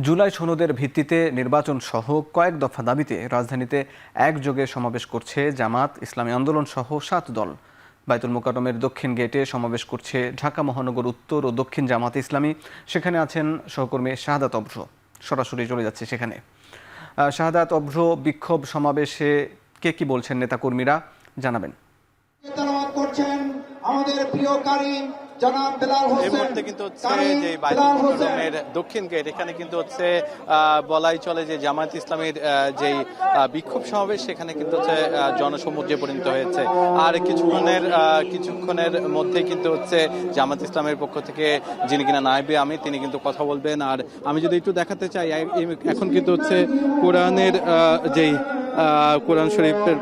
জুলাই সনদের ভিত্তিতে নির্বাচন সহ কয়েক দফা দাবিতে রাজধানীতে একযোগে সমাবেশ করছে জামাত, ইসলামী আন্দোলন সহ ৭ দল। বায়তুল মোকাররমের দক্ষিণ গেটে সমাবেশ করছে ঢাকা মহানগর উত্তর ও দক্ষিণ জামাত ইসলামী। সেখানে আছেন সহকর্মী শাহাদাত অভ্র। সরাসরি চলে যাচ্ছে সেখানে। শাহাদাত অভ্র, বিক্ষোভ সমাবেশে কে কি বলছেন নেতাকর্মীরা জানাবেন। আমাদের প্রিয় কারি জনাব বেলাল হোসেন। এই মুহূর্তে কিন্তু হচ্ছে যে বায়তুল মোকাররমের দক্ষিণ গেট, এখানে কিন্তু হচ্ছে বলাই চলে যে জামায়াত ইসলামীর যেই বিক্ষোভ সমাবেশ, সেখানে কিন্তু হচ্ছে জনসমুদ্রে পরিণত হয়েছে। আর কিছুক্ষণের মধ্যে কিন্তু হচ্ছে জামায়াত ইসলামের পক্ষ থেকে যিনি কিনা নায়েবে আমির, তিনি কিন্তু কথা বলবেন। আর আমি যদি একটু দেখাতে চাই, এখন কিন্তু হচ্ছে কোরআনের যেই কোরআন শরীফের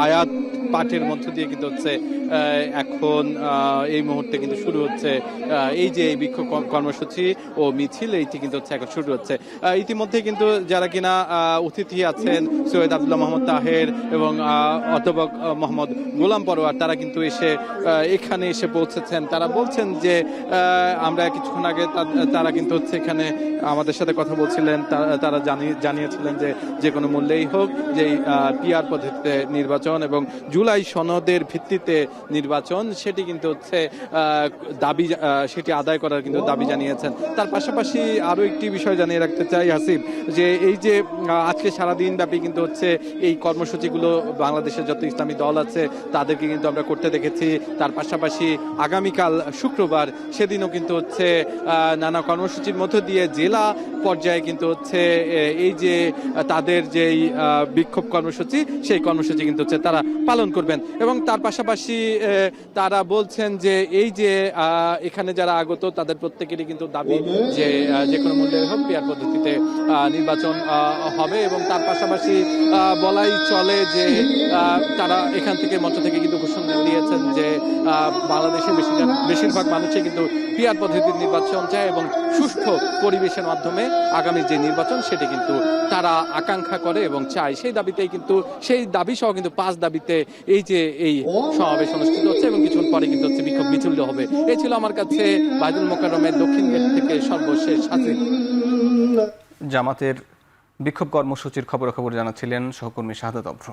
আয়াত পাঠের মধ্য দিয়ে কিন্তু হচ্ছে এখন এই মুহূর্তে কিন্তু শুরু হচ্ছে এই যে বিক্ষোভ কর্মসূচি ও মিছিল, এইটি কিন্তু হচ্ছে এখন শুরু হচ্ছে। ইতিমধ্যে কিন্তু যারা কিনা অতিথি আছেন, সৈয়দ আব্দুল্লাহ মোহাম্মদ তাহের এবং অধ্যাপক মোহাম্মদ গোলাম পরোয়ার, তারা কিন্তু এখানে এসে পৌঁছেছেন। তারা বলছেন যে আমরা কিছুক্ষণ আগে তারা কিন্তু হচ্ছে এখানে আমাদের সাথে কথা বলছিলেন। তারা জানিয়েছিলেন যে কোনো মূল্যেই হোক যে পিআর পদ্ধতিতে নির্বাচন এবং জুলাই সনদের ভিত্তিতে নির্বাচন, সেটি কিন্তু হচ্ছে দাবি, সেটি আদায় করার কিন্তু দাবি জানিয়েছেন। তার পাশাপাশি আরো একটি বিষয় জানিয়ে রাখতে চাই হাসিব, যে এই যে আজকে সারাদিন ব্যাপী কিন্তু হচ্ছে এই কর্মসূচিগুলো বাংলাদেশের যত ইসলামী দল আছে তাদেরকে কিন্তু আমরা করতে দেখেছি। তার পাশাপাশি আগামীকাল শুক্রবার, সেদিনও কিন্তু হচ্ছে নানা কর্মসূচির মধ্য দিয়ে জেলা পর্যায়ে কিন্তু হচ্ছে এই যে তাদের যেই বিক্ষোভ কর্মসূচি, সেই কর্মসূচি কিন্তু হচ্ছে তারা পালন করবেন। এবং তার পাশাপাশি তারা বলছেন যে এই যে এখানে যারা আগত, তাদের প্রত্যেকেরই কিন্তু দাবি যে কোনো মূল্যের হোক পিআর পদ্ধতিতে নির্বাচন হবে। এবং তার পাশাপাশি বলাই চলে যে তারা এখান থেকে মঞ্চ থেকে কিন্তু ঘোষণা দিয়েছেন যে বাংলাদেশের বেশিরভাগ মানুষই কিন্তু পিআর পদ্ধতির নির্বাচন চায় এবং সুষ্ঠু পরিবেশের মাধ্যমে আগামী যে নির্বাচন, সেটি কিন্তু তারা আকাঙ্ক্ষা করে এবং চায়। সেই দাবিতেই কিন্তু, সেই দাবি সহ কিন্তু 5 দাবিতে এই যে এই সমাবেশ অনুষ্ঠিত হচ্ছে এবং কিছুক্ষণ পরে কিন্তু হচ্ছে বিক্ষোভ মিছিল হবে। এই ছিল আমার কাছে বায়তুল মোকাররমের দক্ষিণ গেট থেকে সর্বশেষ হাসিব। জামাতের বিক্ষোভ কর্মসূচির খবরাখবর জানাচ্ছিলেন সহকর্মী শাহাদাত অভ্র।